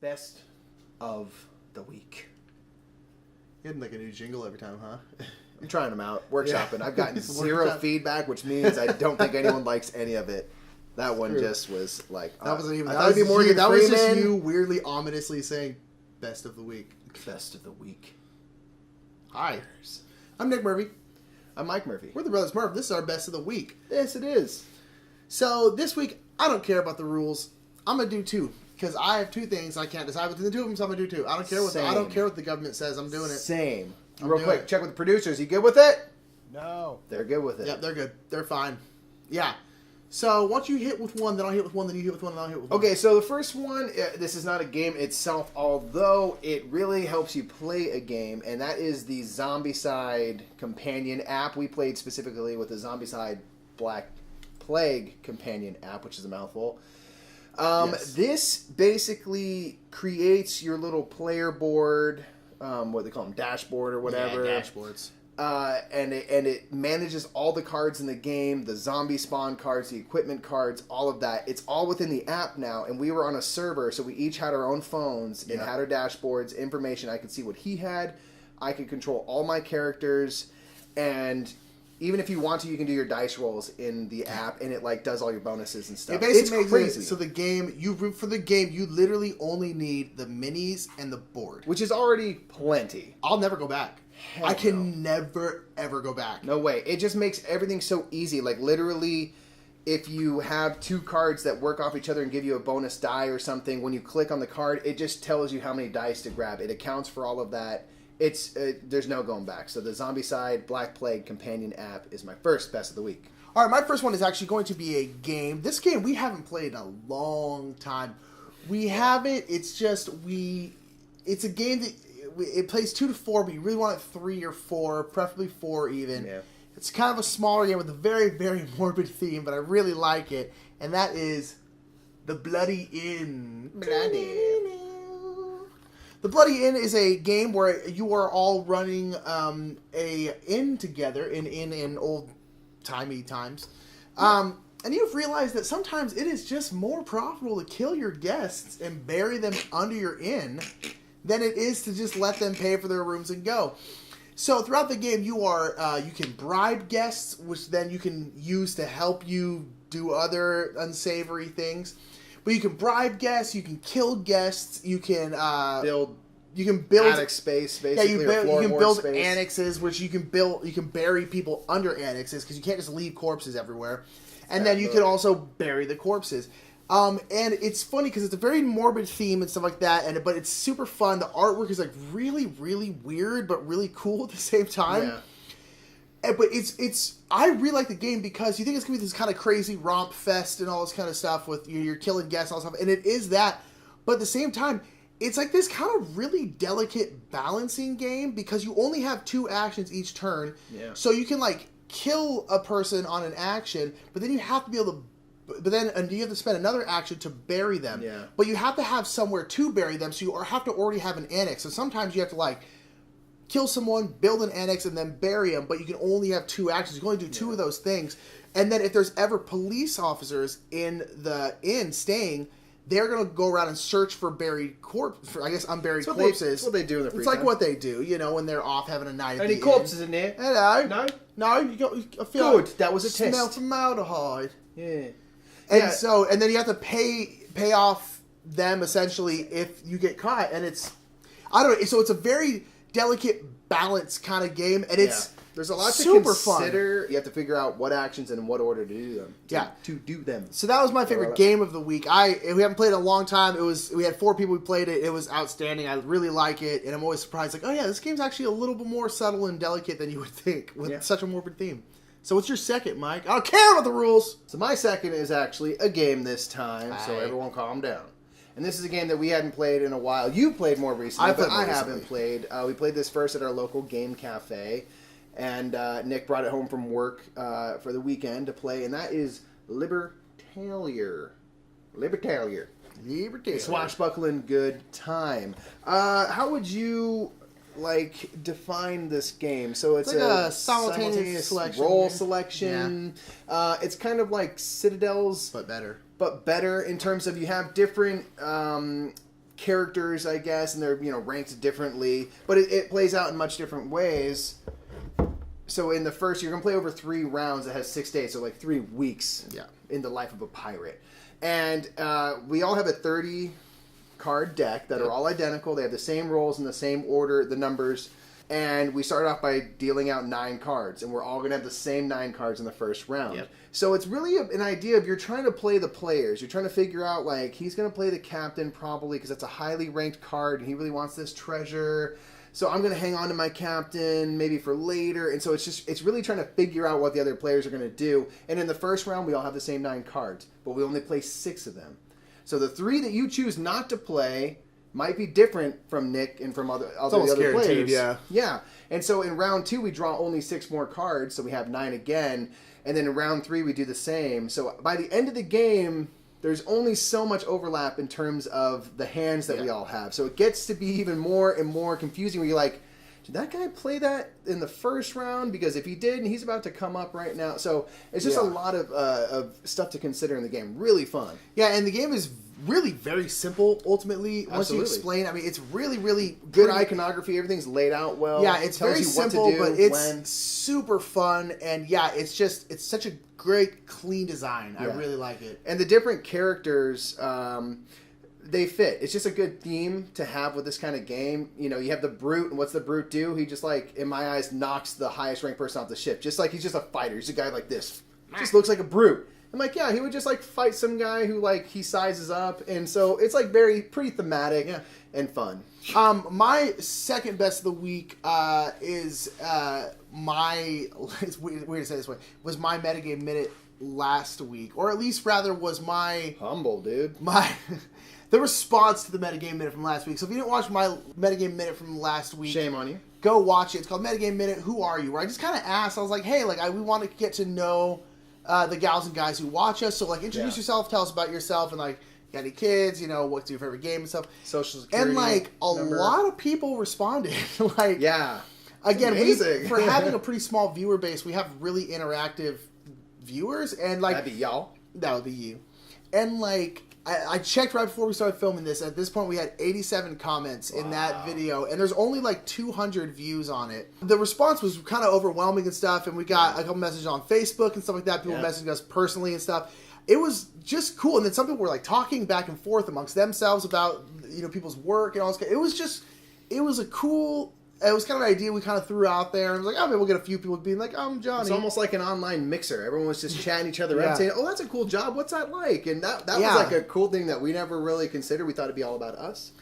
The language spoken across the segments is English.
best of the week. You had like a new jingle every time, huh? I'm trying them out, workshopping. I've gotten zero feedback, which means I don't think anyone likes any of it. That one just was like... that wasn't even... That was just you weirdly, ominously saying, best of the week. Best of the week. Hi. I'm Nick Murphy. I'm Mike Murphy. We're the Brothers Murph. This is our best of the week. Yes, it is. So, this week, I don't care about the rules. I'm going to do two. Because I have two things I can't decide between the two of them, so I'm going to do two. I don't care what the government says. I'm doing it. Same. Real quick, check with the producers. You good with it? No. They're good with it. Yep, they're good. They're fine. Yeah. So, once you hit with one, then I'll hit with one, then you hit with one, then I'll hit with one. Okay, so the first one, this is not a game itself, although it really helps you play a game, and that is the Zombicide Companion App. We played specifically with the Zombicide Black Plague Companion App, which is a mouthful. Yes. This basically creates your little player board, what they call them, dashboard or whatever. Yeah, dashboards. And it manages all the cards in the game, the zombie spawn cards, the equipment cards, all of that. It's all within the app now, and we were on a server, so we each had our own phones and had our dashboards, information. I could see what he had. I could control all my characters, and even if you want to, you can do your dice rolls in the app, and it like does all your bonuses and stuff. It basically it's crazy. So the game, you literally only need the minis and the board, which is already plenty. I'll never go back. Hell I can no. never, ever go back. No way. It just makes everything so easy. Like, literally, if you have two cards that work off each other and give you a bonus die or something, when you click on the card, it just tells you how many dice to grab. It accounts for all of that. It's there's no going back. So the Zombicide Black Plague Companion App is my first best of the week. All right, my first one is actually going to be a game. This game we haven't played in a long time. We haven't. It's just it's a game that... It plays 2 to 4, but you really want it 3 or 4, preferably 4 even. Yeah. It's kind of a smaller game with a very, very morbid theme, but I really like it. And that is The Bloody Inn. The Bloody Inn is a game where you are all running a inn together in old-timey times. And you've realized that sometimes it is just more profitable to kill your guests and bury them under your inn than it is to just let them pay for their rooms and go. So throughout the game, you can bribe guests, which then you can use to help you do other unsavory things. But you can bribe guests, you can kill guests, you can build annex space, basically. Yeah, you can build annexes, which you can bury people under annexes because you can't just leave corpses everywhere. And then you can also bury the corpses. And it's funny because it's a very morbid theme and stuff like that, but it's super fun. The artwork is like really, really weird, but really cool at the same time. Yeah. But I really like the game because you think it's gonna be this kind of crazy romp fest and all this kind of stuff with you're killing guests and all this stuff, and it is that. But at the same time, it's like this kind of really delicate balancing game because you only have 2 actions each turn. Yeah. So you can like kill a person on an action, but then you have to be able to. But then you have to spend another action to bury them. Yeah. But you have to have somewhere to bury them, so you have to already have an annex. So sometimes you have to, like, kill someone, build an annex, and then bury them, but you can only have 2 actions. You can only do 2 of those things. And then if there's ever police officers in the inn staying, they're going to go around and search for unburied corpses. That's what they do in the free It's like time. what they do, when they're off having a night at the Any corpses inn. in there? Hello? No? No? I feel Good. That was a smell test. formaldehyde. Yeah. And then you have to pay off them essentially if you get caught, and it's a very delicate balance kind of game, and it's there's a lot super to consider. Fun. You have to figure out what actions and in what order to do them. To do them. So that was my favorite game of the week. We haven't played it in a long time. We had 4 people who played it. It was outstanding. I really like it, and I'm always surprised. Like, oh yeah, this game's actually a little bit more subtle and delicate than you would think with such a morbid theme. So what's your second, Mike? I don't care about the rules. So my second is actually a game this time, so everyone calm down. And this is a game that we hadn't played in a while. You played more recently, I haven't played. We played this first at our local game cafe, and Nick brought it home from work for the weekend to play, and that is Libertalia. Swashbuckling good time. How would you define this game? So it's like a simultaneous selection, roll selection. Yeah. It's kind of like Citadel's, but better. But better in terms of you have different characters, I guess, and they're ranked differently, but it plays out in much different ways. So in the first, you're gonna play over 3 rounds that has 6 days, so like 3 weeks in the life of a pirate. And we all have a 30 card deck that are all identical. They have the same rolls in the same order, the numbers. And we start off by dealing out 9 cards, and we're all going to have the same 9 cards in the first round. Yep. So it's really an idea of you're trying to play the players. You're trying to figure out, like, he's going to play the captain probably because that's a highly ranked card, and he really wants this treasure. So I'm going to hang on to my captain maybe for later. And so it's really trying to figure out what the other players are going to do. And in the first round, we all have the same 9 cards, but we only play 6 of them. So the 3 that you choose not to play might be different from Nick and from other players. Yeah. And so in round 2, we draw only 6 more cards, so we have 9 again. And then in round 3, we do the same. So by the end of the game, there's only so much overlap in terms of the hands that we all have. So it gets to be even more and more confusing where you're like, did that guy play that in the first round? Because if he did, and he's about to come up right now. So it's just a lot of stuff to consider in the game. Really fun. Yeah, and the game is really very simple, ultimately. Once you explain, I mean, it's really, really good iconography. Everything's laid out well. Yeah, it's very simple, but it's super fun. And yeah, it's such a great, clean design. I really like it. And the different characters, they fit. It's just a good theme to have with this kind of game. You have the Brute, and what's the Brute do? He just, like, in my eyes, knocks the highest ranked person off the ship. Just like he's just a fighter. He's a guy like this. Just looks like a Brute. I'm like, yeah, he would just, like, fight some guy who, like, he sizes up. And so it's, like, pretty thematic and fun. My second best of the week is it's weird to say this way, was my Metagame Minute last week. Or at least, rather, was my... Humble, dude. The response to the Metagame Minute from last week. So if you didn't watch my Metagame Minute from last week... Shame on you. Go watch it. It's called Metagame Minute, Who Are You? Where I just kind of asked, I was like, hey, like, we want to get to know the gals and guys who watch us. So, like, introduce yourself, tell us about yourself, and, like, you got any kids, what's your favorite game and stuff. Social security And, like, a lot of people responded. Like, yeah. Again, for having a pretty small viewer base, we have really interactive viewers. And, like... That'd be y'all. That would be you. And, like... I checked right before we started filming this. At this point, we had 87 comments in that video, and there's only like 200 views on it. The response was kind of overwhelming and stuff, and we got a couple messages on Facebook and stuff like that. People messaging us personally and stuff. It was just cool. And then some people were like talking back and forth amongst themselves about people's work and all this. It was kind of an idea we kind of threw out there. And it was like, oh, maybe we'll get a few people being like, I'm Johnny. It's almost like an online mixer. Everyone was just chatting each other up, saying, oh, that's a cool job. What's that like? And that was like a cool thing that we never really considered. We thought it'd be all about us.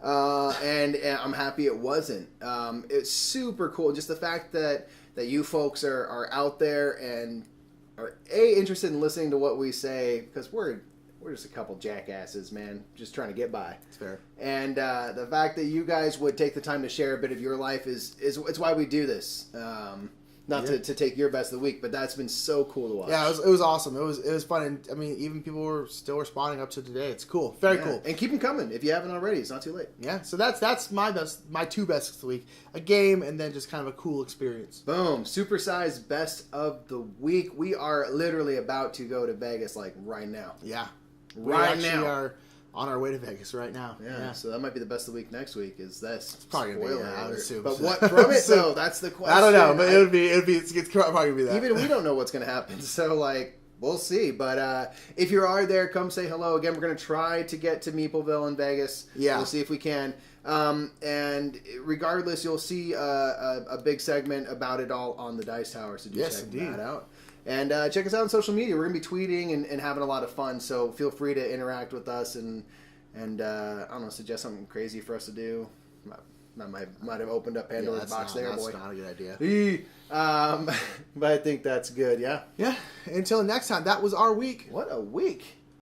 And I'm happy it wasn't. It's super cool. Just the fact that you folks are out there and are, interested in listening to what we say, because we're just a couple jackasses, man, just trying to get by. It's fair. And the fact that you guys would take the time to share a bit of your life is it's why we do this. Not to take your best of the week, but that's been so cool to watch. Yeah, it was awesome. It was fun, and I mean, even people were still responding up to today. It's cool, very cool. And keep them coming if you haven't already. It's not too late. Yeah, so that's my 2 bests of the week: a game, and then just kind of a cool experience. Boom! Supersized best of the week. We are literally about to go to Vegas, like right now. Yeah. We are on our way to Vegas right now. Yeah, so that might be the best of the week next week. Is this? It's probably gonna be. I would assume. But what from it though? That's the question. I don't know, but it's probably gonna be that. Even we don't know what's gonna happen. So like, we'll see. But if you are there, come say hello. Again, we're gonna try to get to Meepleville in Vegas. Yeah, we'll see if we can. And regardless, you'll see a big segment about it all on the Dice Tower. So check that out. And check us out on social media. We're going to be tweeting and having a lot of fun. So feel free to interact with us and I don't know, suggest something crazy for us to do. That might have opened up Pandora's box there, boy. That's not a good idea. But I think that's good, yeah? Yeah. Until next time, that was our week. What a week.